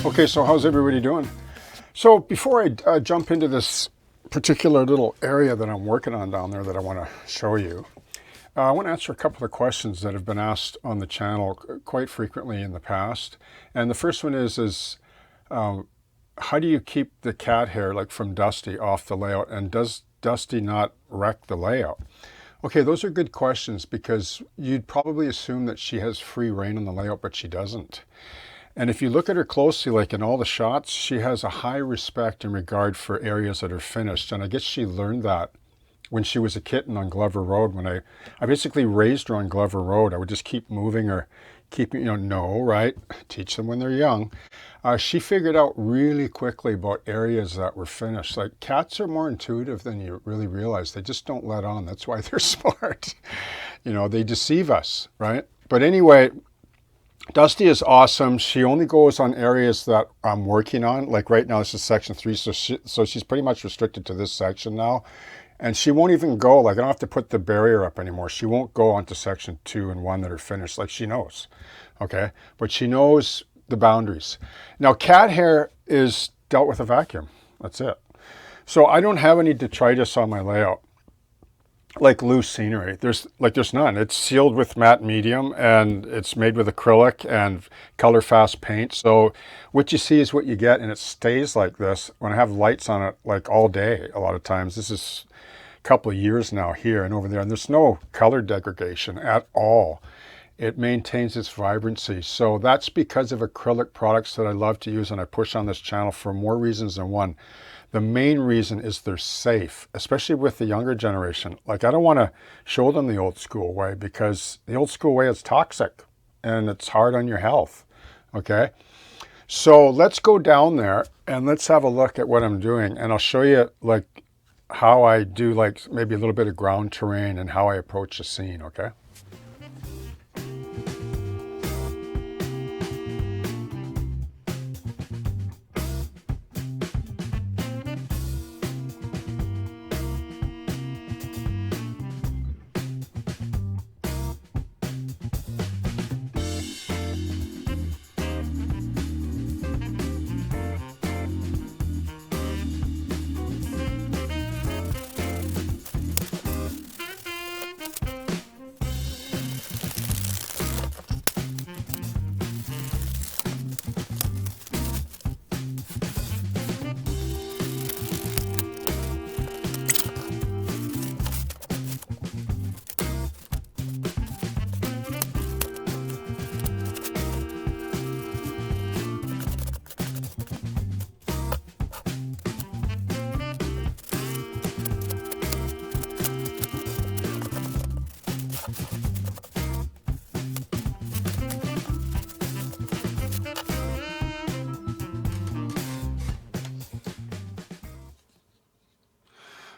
Okay, so how's everybody doing? So before I jump into this particular little area that I'm working on down there that I want to show you, I want to answer a couple of questions that have been asked on the channel quite frequently in the past. And the first one is how do you keep the cat hair like from Dusty off the layout, and does Dusty not wreck the layout? Okay, those are good questions because you'd probably assume that she has free reign on the layout, but she doesn't. And if you look at her closely, like in all the shots, she has a high respect and regard for areas that are finished. And I guess she learned that when she was a kitten on Glover Road. When I basically raised her on Glover Road, I would just keep moving her, no, right? Teach them when they're young. She figured out really quickly about areas that were finished. Like cats are more intuitive than you really realize. They just don't let on. That's why they're smart. They deceive us, right? But anyway, Dusty is awesome. She only goes on areas that I'm working on. Like right now, this is section 3, so she's pretty much restricted to this section now. And she won't even go, like I don't have to put the barrier up anymore. She won't go onto section 2 and 1 that are finished, like she knows, okay? But she knows the boundaries. Now, cat hair is dealt with a vacuum. That's it. So I don't have any detritus on my layout, like loose scenery. There's none. It's sealed with matte medium and it's made with acrylic and color fast paint. So what you see is what you get, and it stays like this when I have lights on it like all day. A lot of times, this is a couple of years now here and over there, and there's no color degradation at all. It maintains its vibrancy. So that's because of acrylic products that I love to use and I push on this channel for more reasons than one. The main reason is they're safe, especially with the younger generation. Like I don't want to show them the old school way because the old school way is toxic and it's hard on your health, okay? So let's go down there and let's have a look at what I'm doing. And I'll show you like how I do like maybe a little bit of ground terrain and how I approach a scene, okay?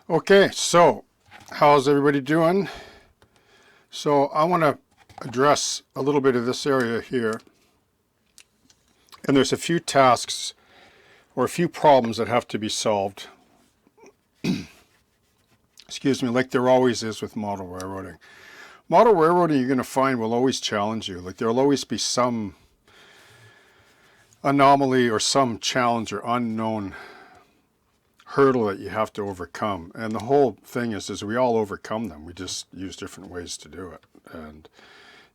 Okay, so how's everybody doing? So I want to address a little bit of this area here. And there's a few tasks or a few problems that have to be solved. Excuse me, like there always is with model railroading. Model railroading you're going to find will always challenge you. Like there'll always be some anomaly or some challenge or unknown hurdle that you have to overcome. And the whole thing is we all overcome them. We just use different ways to do it. And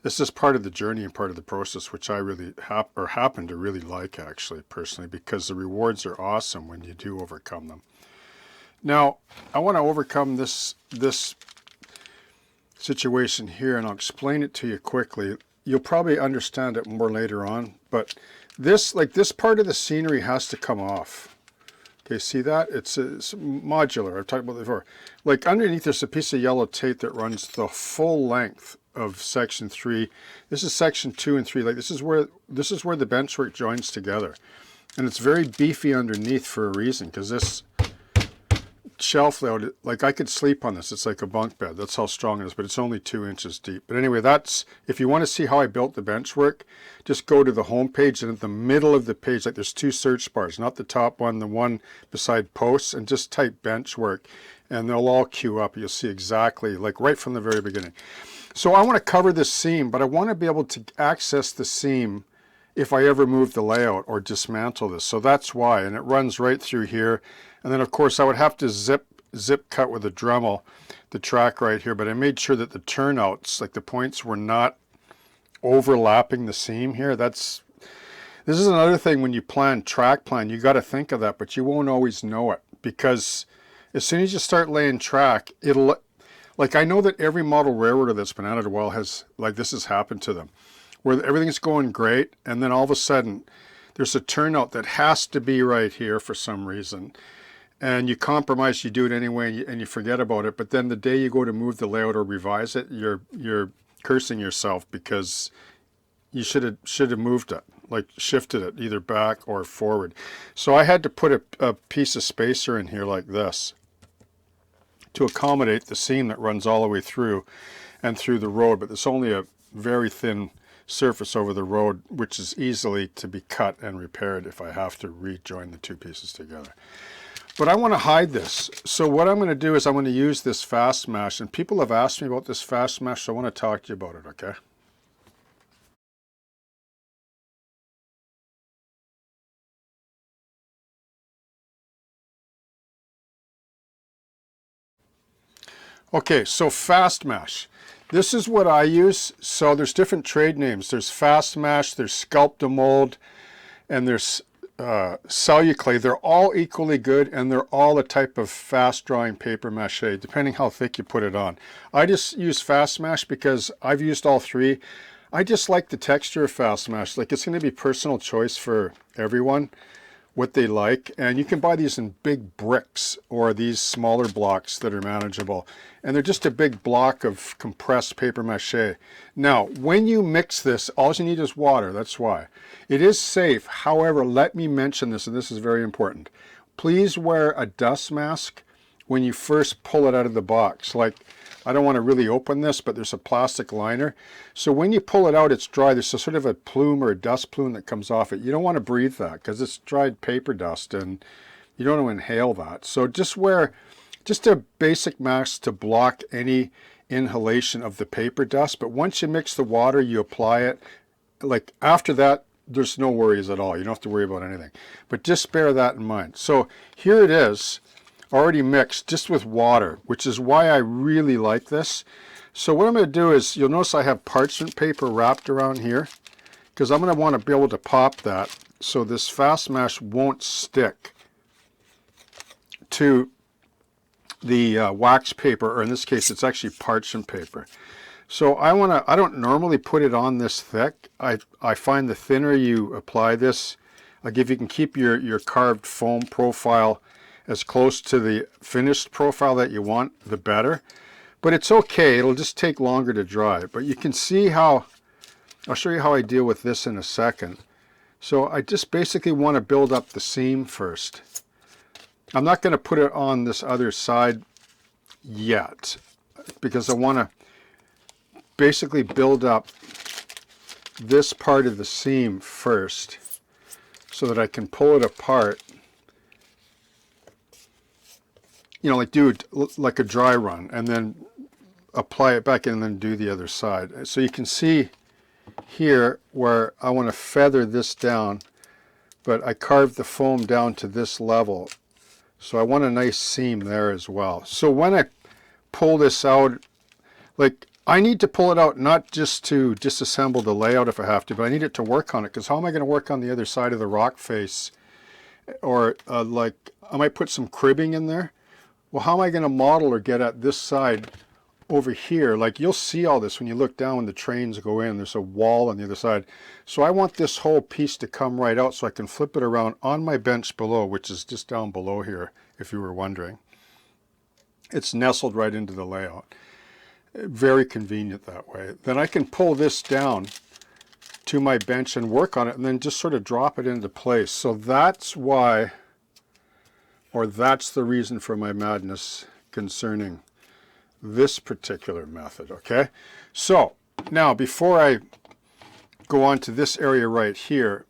this is part of the journey and part of the process, which I really happen to really like actually personally, because the rewards are awesome when you do overcome them. Now, I want to overcome this situation here, and I'll explain it to you quickly. You'll probably understand it more later on, but this part of the scenery has to come off. Okay, see that? It's modular. I've talked about it before. Like underneath there's a piece of yellow tape that runs the full length of section 3. This is section 2 and 3. Like this is where the benchwork joins together. And it's very beefy underneath for a reason, because this shelf layout, like I could sleep on this. It's like a bunk bed. That's how strong it is, but it's only 2 inches deep. But anyway, that's, if you want to see how I built the benchwork, just go to the home page, and at the middle of the page, like there's 2 search bars, not the top one, the one beside posts, and just type benchwork and they'll all queue up. You'll see exactly, like right from the very beginning. So I want to cover this seam, but I want to be able to access the seam if I ever move the layout or dismantle this. So that's why, and it runs right through here. And then of course I would have to zip cut with a Dremel the track right here, but I made sure that the turnouts, like the points, were not overlapping the seam here. This is another thing when you track plan, you got to think of that, but you won't always know it, because as soon as you start laying track, like I know that every model railroader that's been at it a while has, like this has happened to them, where everything's going great, and then all of a sudden there's a turnout that has to be right here for some reason, and you compromise, you do it anyway, and you forget about it, but then the day you go to move the layout or revise it, you're cursing yourself because you should have moved it, like shifted it either back or forward. So I had to put a piece of spacer in here like this to accommodate the seam that runs all the way through and through the road, but it's only a very thin surface over the road, which is easily to be cut and repaired if I have to rejoin the two pieces together. But I want to hide this. So what I'm going to do is I'm going to use this fast mash, and people have asked me about this fast mash, so I want to talk to you about it, okay? Okay, so fast mash. This is what I use. So there's different trade names. There's fast mash, there's sculpt-a-mold, and there's celluclay. They're all equally good, and they're all a type of fast drying paper mache, depending how thick you put it on. I just use fast mash because I've used all three. I just like the texture of fast mash. Like, it's going to be personal choice for everyone, what they like, and you can buy these in big bricks or these smaller blocks that are manageable, and they're just a big block of compressed paper mache. Now when you mix this, all you need is water. That's why it is safe. However, let me mention this, and this is very important. Please wear a dust mask when you first pull it out of the box. Like, I don't want to really open this, but there's a plastic liner. So when you pull it out, it's dry. There's a sort of a plume or a dust plume that comes off it. You don't want to breathe that because it's dried paper dust and you don't want to inhale that. So just wear just a basic mask to block any inhalation of the paper dust. But once you mix the water, you apply it. Like, after that, there's no worries at all. You don't have to worry about anything. But just bear that in mind. So here it is, already mixed just with water, which is why I really like this. So what I'm going to do is, you'll notice I have parchment paper wrapped around here, because I'm going to want to be able to pop that so this fast mash won't stick to the wax paper, or in this case it's actually parchment paper. So I don't normally put it on this thick. I find the thinner you apply this, like if you can keep your carved foam profile as close to the finished profile that you want, the better. But it's okay, it'll just take longer to dry. But you can see how, I'll show you how I deal with this in a second. So I just basically want to build up the seam first. I'm not going to put it on this other side yet, because I want to basically build up this part of the seam first so that I can pull it apart. You know, like do it like a dry run and then apply it back in and then do the other side. So you can see here where I want to feather this down, but I carved the foam down to this level. So I want a nice seam there as well. So when I pull this out, like, I need to pull it out not just to disassemble the layout if I have to, but I need it to work on it, because how am I going to work on the other side of the rock face? Or like, I might put some cribbing in there. Well, how am I going to model or get at this side over here? Like, you'll see all this when you look down when the trains go in. There's a wall on the other side. So I want this whole piece to come right out so I can flip it around on my bench below, which is just down below here, if you were wondering. It's nestled right into the layout. Very convenient that way. Then I can pull this down to my bench and work on it and then just sort of drop it into place. So that's why, or that's the reason for my madness concerning this particular method, okay? So now, before I go on to this area right here,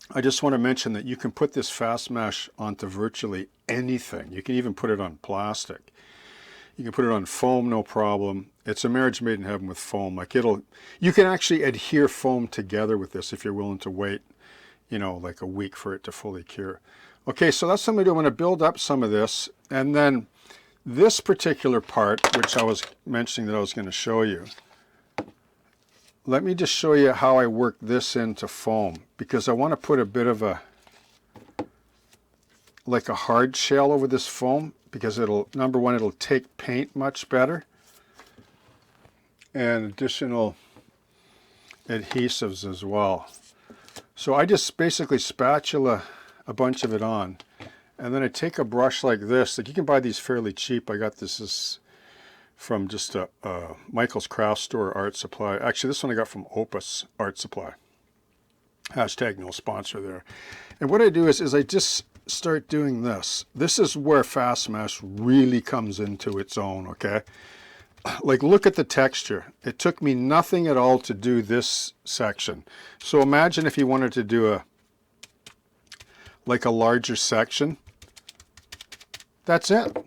I just want to mention that you can put this fast mash onto virtually anything. You can even put it on plastic. You can put it on foam, no problem. It's a marriage made in heaven with foam. Like you can actually adhere foam together with this if you're willing to wait, you know, like a week for it to fully cure. Okay, so that's something I'm going to build up some of this. And then this particular part, which I was mentioning that I was going to show you, let me just show you how I work this into foam, because I want to put a bit of like a hard shell over this foam, because it'll, number one, it'll take paint much better, and additional adhesives as well. So I just basically spatula a bunch of it on, and then I take a brush like this. Like, you can buy these fairly cheap. I got this from just a Michael's Craft Store art supply. Actually, this one I got from Opus Art Supply. Hashtag no sponsor there. And what I do is I just start doing this. This is where Fast Mesh really comes into its own, okay? Like, look at the texture. It took me nothing at all to do this section. So imagine if you wanted to do like a larger section. That's it,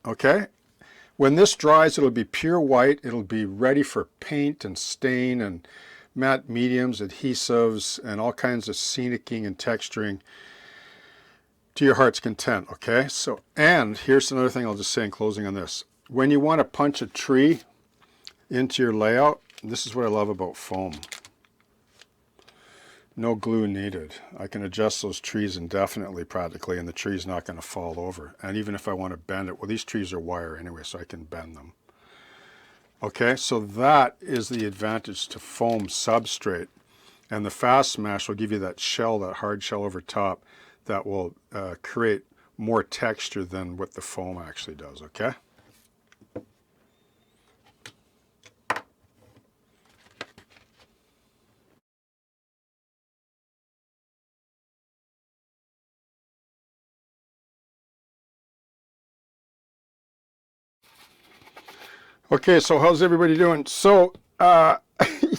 okay? When this dries, it'll be pure white. It'll be ready for paint and stain and matte mediums, adhesives, and all kinds of scenicking and texturing to your heart's content, okay? So, and here's another thing I'll just say in closing on this. When you want to punch a tree into your layout, this is what I love about foam. No glue needed. I can adjust those trees indefinitely practically, and the tree's not going to fall over. And even if I want to bend it, well, these trees are wire anyway, so I can bend them. Okay, so that is the advantage to foam substrate. And the Fast Mesh will give you that shell, that hard shell over top, that will create more texture than what the foam actually does, okay? Okay, so how's everybody doing? So the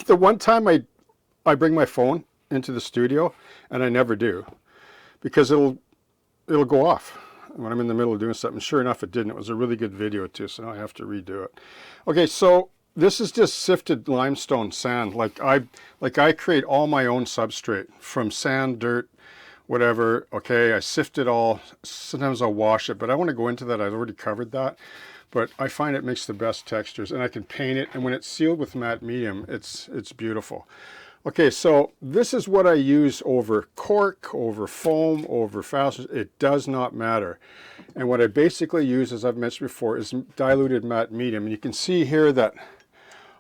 one time I bring my phone into the studio, and I never do, because it'll go off when I'm in the middle of doing something. Sure enough, it didn't. It was a really good video too, so now I have to redo it. Okay, so this is just sifted limestone sand. Like I create all my own substrate from sand, dirt, whatever. Okay, I sift it all. Sometimes I'll wash it, but I want to go into that. I've already covered that. But I find it makes the best textures, and I can paint it, and when it's sealed with matte medium, it's beautiful. Okay, so this is what I use over cork, over foam, over fasteners. It does not matter. And what I basically use, as I've mentioned before, is diluted matte medium. And you can see here that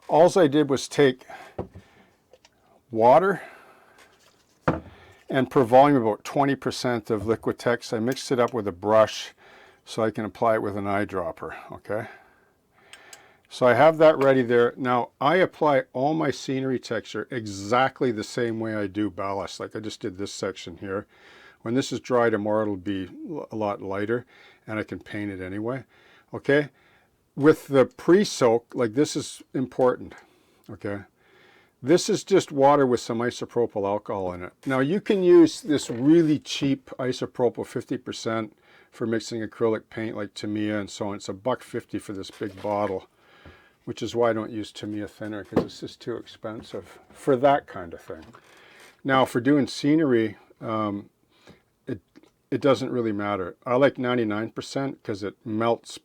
all I did was take water and per volume about 20% of Liquitex. I mixed it up with a brush so I can apply it with an eyedropper, okay? So I have that ready there. Now I apply all my scenery texture exactly the same way I do ballast. Like I just did this section here. When this is dry tomorrow, it'll be a lot lighter, and I can paint it anyway, okay? With the pre-soak, like, this is important, okay? This is just water with some isopropyl alcohol in it. Now you can use this really cheap isopropyl 50% for mixing acrylic paint like Tamiya and so on. It's $1.50 for this big bottle, which is why I don't use Tamiya thinner, because it's just too expensive for that kind of thing. Now for doing scenery, it doesn't really matter. I like 99% because it melts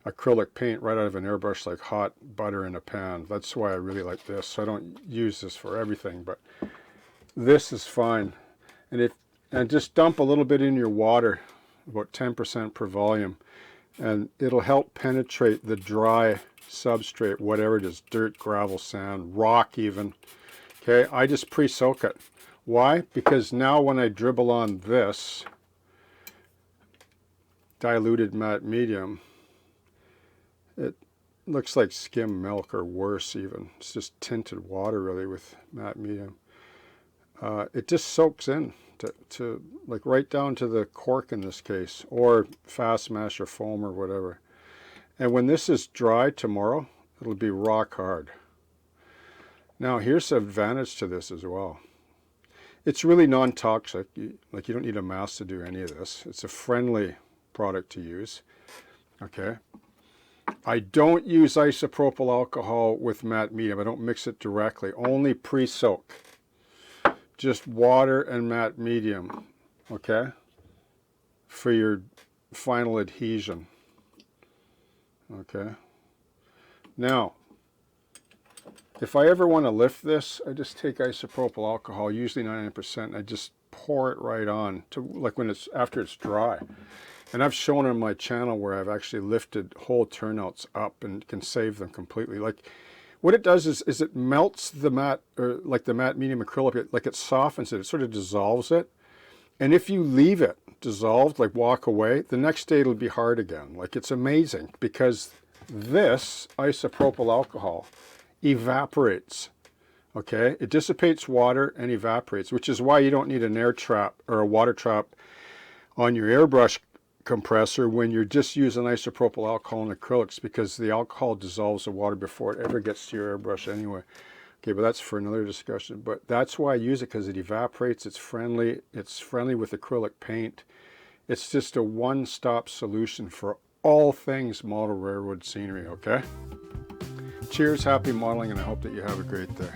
acrylic paint right out of an airbrush like hot butter in a pan. That's why I really like this. So I don't use this for everything, but this is fine. And just dump a little bit in your water, about 10% per volume, and it'll help penetrate the dry substrate, whatever it is, dirt, gravel, sand, rock even. Okay, I just pre-soak it. Why? Because now when I dribble on this diluted matte medium, it looks like skim milk or worse even. It's just tinted water really with matte medium. It just soaks in to like right down to the cork in this case, or Fast Mesh or foam or whatever. And when this is dry tomorrow, it'll be rock hard. Now here's the advantage to this as well. It's really non-toxic. Like, you don't need a mask to do any of this. It's a friendly product to use. Okay. I don't use isopropyl alcohol with matte medium. I don't mix it directly, only pre-soak. Just water and matte medium, okay, for your final adhesion. Okay. Now, if I ever want to lift this, I just take isopropyl alcohol, usually 99%, and I just pour it right on to like when it's after it's dry. And I've shown on my channel where I've actually lifted whole turnouts up and can save them completely. Like what it does is it melts the matte, or like the matte medium acrylic, like it softens it, it sort of dissolves it. And if you leave it dissolved, like walk away, the next day it'll be hard again. Like it's amazing because this isopropyl alcohol evaporates. Okay, it dissipates water and evaporates, which is why you don't need an air trap or a water trap on your airbrush compressor when you're just using isopropyl alcohol and acrylics, because the alcohol dissolves the water before it ever gets to your airbrush anyway. Okay, but that's for another discussion. But that's why I use it, because it evaporates, it's friendly with acrylic paint. It's just a one-stop solution for all things model railroad scenery, okay? Cheers, happy modeling, and I hope that you have a great day.